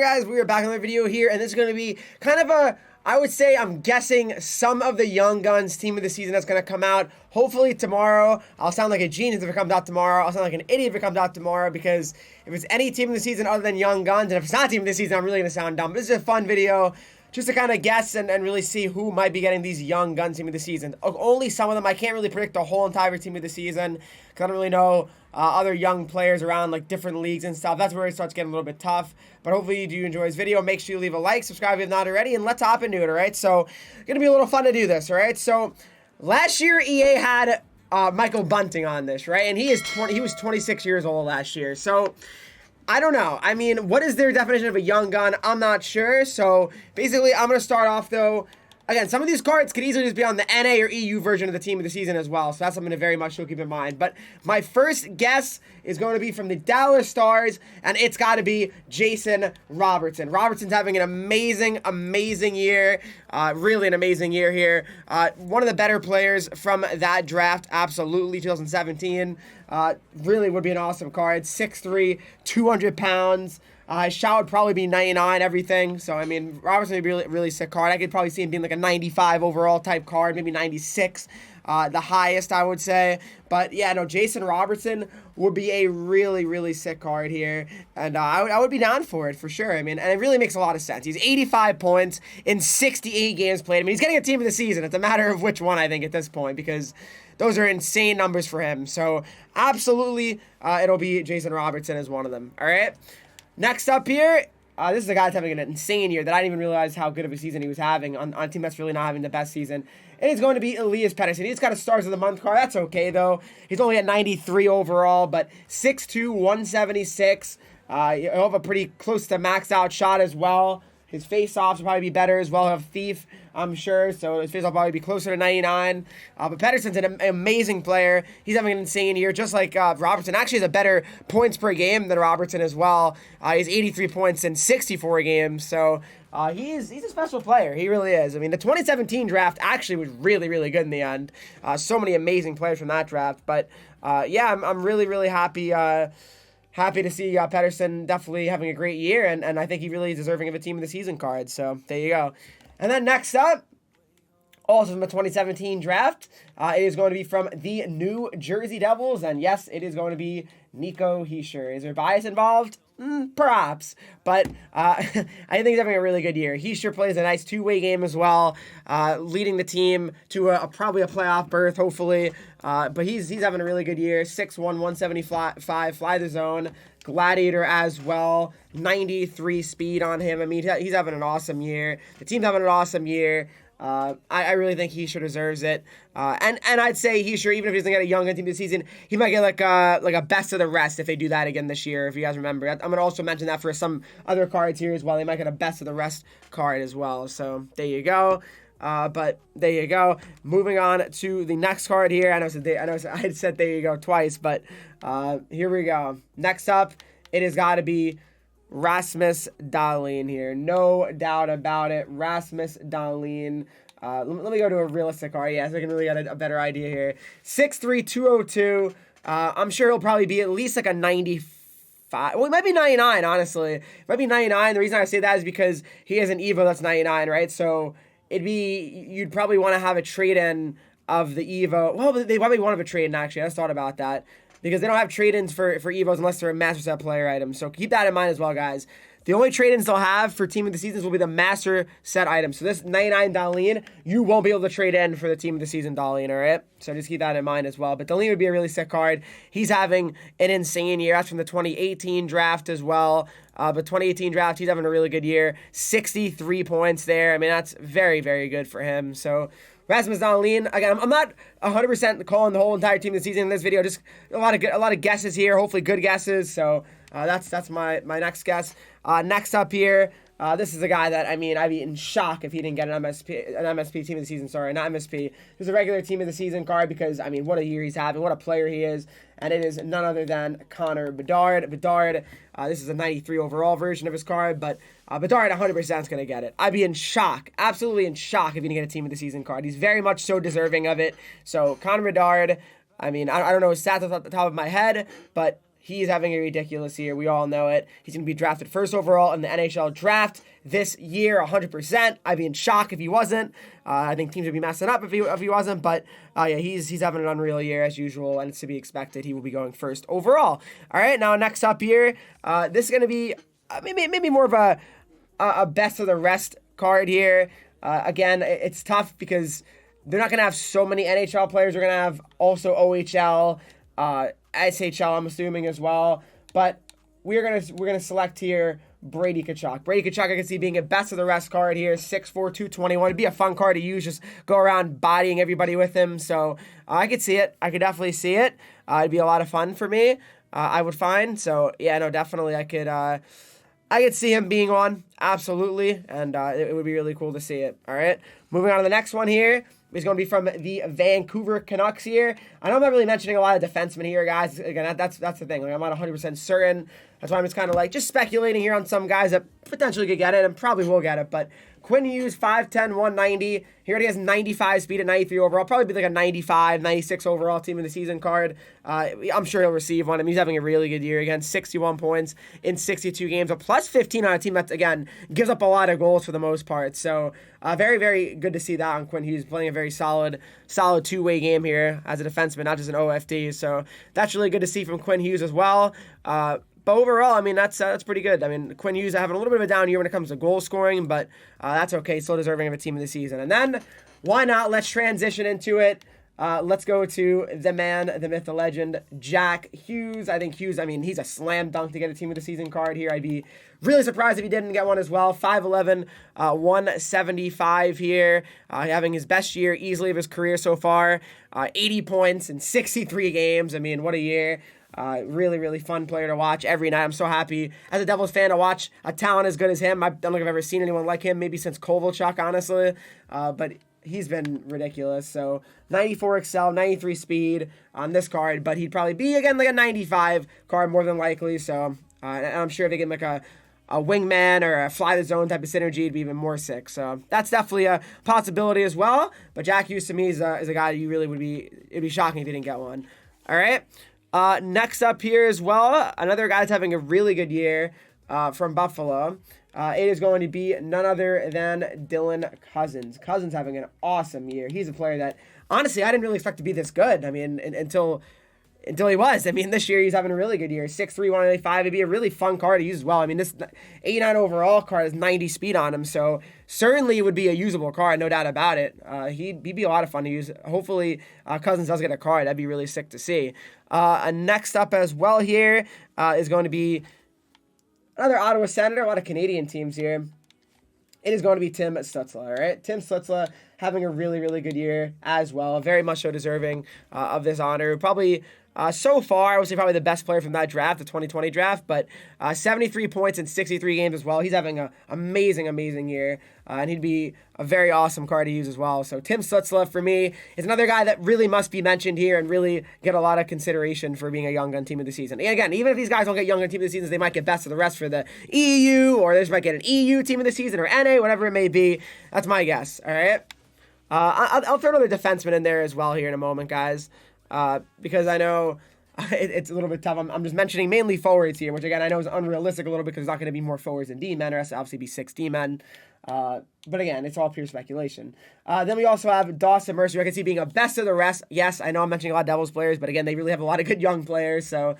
guys? We are back on the video here, and this is going to be kind of a, I would say, I'm guessing some of the Young Guns team of the season that's going to come out. Hopefully tomorrow. I'll sound like a genius if it comes out tomorrow. I'll sound like an idiot if it comes out tomorrow, because if it's any team of the season other than Young Guns, and if it's not team of the season, I'm really going to sound dumb. This is a fun video just to kind of guess and really see who might be getting these Young Guns team of the season. Only some of them. I can't really predict the whole entire team of the season because I don't really know other young players around like different leagues and stuff. That's where it starts getting a little bit tough. But hopefully you do enjoy this video. Make sure you leave a like, subscribe if you're not already, and let's hop into it, alright? So, it's going to be a little fun to do this, alright? So, last year EA had Michael Bunting on this, right? And he was 26 years old last year. So, I don't know. I mean, what is their definition of a young gun? I'm not sure. So, basically, I'm going to start off, though. Again, some of these cards could easily just be on the NA or EU version of the team of the season as well. So, that's something to very much keep in mind. But my first guess is going to be from the Dallas Stars, and it's got to be Jason Robertson. Robertson's having an amazing year. Really an amazing year here. One of the better players from that draft, absolutely, 2017. Really would be an awesome card. 6'3", 200 pounds. His shot would probably be 99, everything. So, I mean, Robertson would be a really sick card. I could probably see him being like a 95 overall type card, maybe 96, the highest, I would say. But, yeah, no, Jason Robertson would be a really sick card here. And I would be down for it, for sure. I mean, and it really makes a lot of sense. He's 85 points in 68 games played. I mean, he's getting a team of the season. It's a matter of which one, I think, at this point, because those are insane numbers for him. So, absolutely, it'll be Jason Robertson as one of them. All right? Next up here, this is a guy that's having an insane year that I didn't even realize how good of a season he was having on a team that's really not having the best season. It is going to be ELIAS PETTERSSON. He's got a Stars of the Month card. That's okay, though. He's only at 93 overall, but 6'2", 176. He'll have a pretty close to maxed out shot as well. His face-offs will probably be better as well. He'll have Thief, I'm sure, so his face-off will probably be closer to 99. But PETTERSSON's an amazing player. He's having an insane year, just like Robertson. Actually has a better points per game than Robertson as well. He's 83 points in 64 games, so he's a special player. He really is. I mean, the 2017 draft actually was really good in the end. So many amazing players from that draft. But, yeah, I'm really happy happy to see PETTERSSON definitely having a great year, and I think he really is deserving of a team of the season card. So there you go. And then next up, also from the 2017 draft, it is going to be from the New Jersey Devils, and yes, it is going to be Nico Hischier. Is there bias involved? Perhaps, but I think he's having a really good year. Hischier plays a nice two-way game as well, leading the team to probably a playoff berth, hopefully. But he's having a really good year. 6'1", 175, fly the zone, gladiator as well, 93 speed on him. I mean, he's having an awesome year. The team's having an awesome year. I really think Hischier deserves it. And I'd say Hischier, even if he doesn't get a young gun team this season, he might get like a best of the rest if they do that again this year, if you guys remember. I'm going to also mention that for some other cards here as well. They might get a best of the rest card as well. So there you go. But there you go. Moving on to the next card here. I know I said there you go twice, but here we go. Next up, it has got to be Rasmus Dahlin here. No doubt about it. Rasmus Dahlin. Let me go to a realistic card. Yeah, so I can really get a better idea here. 6'3", 202. I'm sure he'll probably be at least like a 95. Well, it might be 99, honestly. It might be 99. The reason I say that is because he has an Evo that's 99, right? So you'd probably want to have a trade-in of the Evo. Well, they probably want to have a trade-in, actually. I just thought about that, because they don't have trade-ins for Evos unless they're a Master Set player item. So keep that in mind as well, guys. The only trade-ins they'll have for Team of the Seasons will be the Master Set items. So this 99 Dahlin, you won't be able to trade in for the Team of the Season Dahlin, all right? So just keep that in mind as well. But Dahlin would be a really sick card. He's having an insane year. That's from the 2018 draft as well. But 2018 draft, he's having a really good year. 63 points there. I mean, that's very good for him. So Rasmus Dahlin, again, I'm not 100% calling the whole entire team this season in this video. Just a lot of guesses here. Hopefully good guesses. So that's my next guess. Next up here, this is a guy that, I mean, I'd be in shock if he didn't get an MSP team of the season. Sorry, not MSP. This is a regular team of the season card, because, I mean, what a year he's having. What a player he is. And it is none other than Connor Bedard. Bedard, this is a 93 overall version of his card, but Bedard 100% is going to get it. I'd be in shock, absolutely in shock, if he didn't get a team of the season card. He's very much so deserving of it. So Connor Bedard, I mean, I don't know his stats off the top of my head, but He's having a ridiculous year. We all know it. He's going to be drafted first overall in the NHL draft this year, 100%. I'd be in shock if he wasn't. I think teams would be messing up if he wasn't. But yeah, he's having an unreal year as usual, and it's to be expected. He will be going first overall. All right, now next up here, this is going to be maybe more of a best of the rest card here. Again, it's tough because they're not going to have so many NHL players. They're going to have also OHL, SHL, I'm assuming as well. But we're gonna select here Brady Tkachuk. Brady Tkachuk, I can see being a best of the rest card here, 6'4", 221. It'd be a fun card to use, just go around bodying everybody with him. So I could see it. I could definitely see it. It'd be a lot of fun for me, I would find. So yeah, no, definitely I could see him being on, absolutely, and it would be really cool to see it. All right, moving on to the next one here. Is going to be from the Vancouver Canucks here. I know I'm not really mentioning a lot of defensemen here, guys. Again, that's the thing. Like, I'm not 100% certain. That's why I'm just kind of like just speculating here on some guys that potentially could get it and probably will get it. But Quinn Hughes, 5'10", 190. He already has 95 speed at 93 overall. Probably be like a 95, 96 overall team of the season card. I'm sure he'll receive one. I mean, he's having a really good year. Again, 61 points in 62 games. A plus 15 on a team that, again, gives up a lot of goals for the most part. So very, very good to see that on Quinn Hughes playing a very solid two-way game here as a defenseman, not just an OFD. So that's really good to see from Quinn Hughes as well. But overall, I mean, that's pretty good. I mean, Quinn Hughes having a little bit of a down year when it comes to goal scoring, but that's okay. Still deserving of a team of the season. And then, why not? Let's transition into it. Let's go to the man, the myth, the legend, Jack Hughes. I think Hughes, I mean, he's a slam dunk to get a team of the season card here. I'd be really surprised if he didn't get one as well. 5'11", 175 here. Having his best year easily of his career so far. 80 points in 63 games. I mean, what a year. Really, really fun player to watch every night. I'm so happy as a Devils fan to watch a talent as good as him. I don't think I've ever seen anyone like him, maybe since Kovalchuk, honestly. But he's been ridiculous. So 94 excel, 93 speed on this card, but he'd probably be, again, like a 95 card more than likely. So and I'm sure if they get like a wingman or a fly the zone type of synergy, it'd be even more sick. So that's definitely a possibility as well. But Jack Hughes to me is a guy you really it'd be shocking if he didn't get one. All right. Next up here as well, another guy that's having a really good year from Buffalo. It is going to be none other than Dylan Cozens. Cozens having an awesome year. He's a player that, honestly, I didn't really expect to be this good. I mean, until he was. I mean, this year he's having a really good year. 6'3", 185. It'd be a really fun card to use as well. I mean, this 89 overall card has 90 speed on him, so certainly it would be a usable card, no doubt about it. He'd be a lot of fun to use. Hopefully, Cozens does get a card. That'd be really sick to see. Next up as well here is going to be another Ottawa Senator. A lot of Canadian teams here. It is going to be Tim Stützle, all right? Tim Stützle having a really, really good year as well. Very much so deserving of this honor. Probably, so far, I would say probably the best player from that draft, the 2020 draft, but 73 points in 63 games as well. He's having an amazing, amazing year, and he'd be a very awesome card to use as well. So Tim Stützle, for me, is another guy that really must be mentioned here and really get a lot of consideration for being a Young Gun team of the season. And again, even if these guys don't get Young Gun team of the season, they might get best of the rest for the EU, or they just might get an EU team of the season, or NA, whatever it may be. That's my guess, all right? I'll throw another defenseman in there as well here in a moment, guys, because I know it's a little bit tough. I'm just mentioning mainly forwards here, which, again, I know is unrealistic a little bit because there's not going to be more forwards than D-men. There has to obviously be 6 D-men. But, again, it's all pure speculation. Then we also have Dawson Mercer. I can see being a best of the rest. Yes, I know I'm mentioning a lot of Devils players, but, again, they really have a lot of good young players. So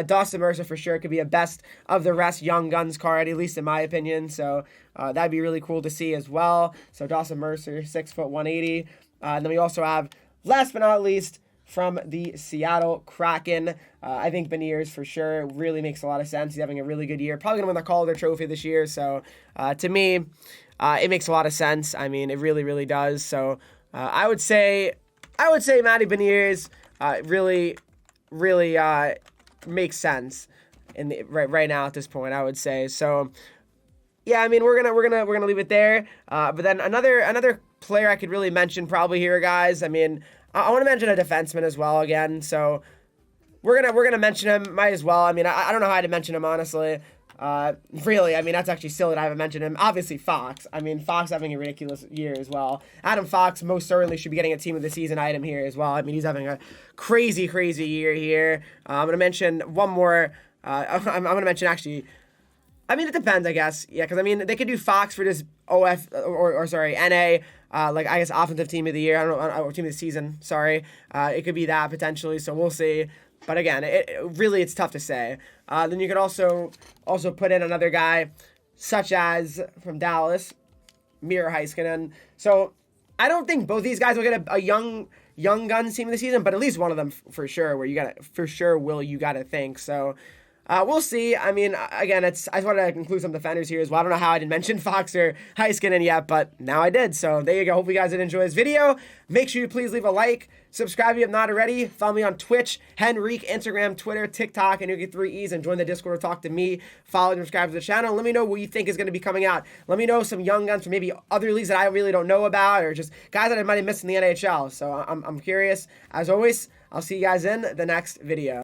Dawson Mercer for sure could be a best of the rest Young Guns card, at least in my opinion. So that'd be really cool to see as well. So Dawson Mercer, 6', 180. And then we also have, last but not least, from the Seattle Kraken, I think Beniers for sure really makes a lot of sense. He's having a really good year. Probably going to win the Calder Trophy this year. So to me, it makes a lot of sense. I mean, it really, really does. So I would say Matty Beniers really makes sense in the right now at this point, I would say. So yeah, I mean, we're gonna leave it there. But then another player I could really mention probably here, guys. I mean, I want to mention a defenseman as well again. So we're gonna mention him. Might as well. I mean, I don't know how to mention him, honestly. Really, I mean, that's actually silly that I haven't mentioned him. Obviously, Fox. I mean, Fox having a ridiculous year as well. Adam Fox most certainly should be getting a Team of the Season item here as well. I mean, he's having a crazy, crazy year here. I'm going to mention one more. I'm going to mention actually, I mean, it depends, I guess. Yeah, because, I mean, they could do Fox for this or sorry, NA, like, I guess, Offensive Team of the Year. I don't know, Team of the Season, sorry. It could be that, potentially, so we'll see. But again, really, it's tough to say. Then you could also put in another guy, such as, from Dallas, Mira Heiskanen. So, I don't think both these guys will get a young guns Team of the Season, but at least one of them for sure, where you gotta think. So, we'll see. I mean, again, I just wanted to include some defenders here as well. I don't know how I didn't mention Fox or Heiskanen yet, but now I did. So there you go. Hope you guys did enjoy this video. Make sure you please leave a like. Subscribe if you have not already. Follow me on Twitch, Henreek, Instagram, Twitter, TikTok, and you get 3 E's, and join the Discord to talk to me. Follow and subscribe to the channel. Let me know what you think is going to be coming out. Let me know some young guns from maybe other leagues that I really don't know about, or just guys that I might have missed in the NHL. So I'm curious. As always, I'll see you guys in the next video.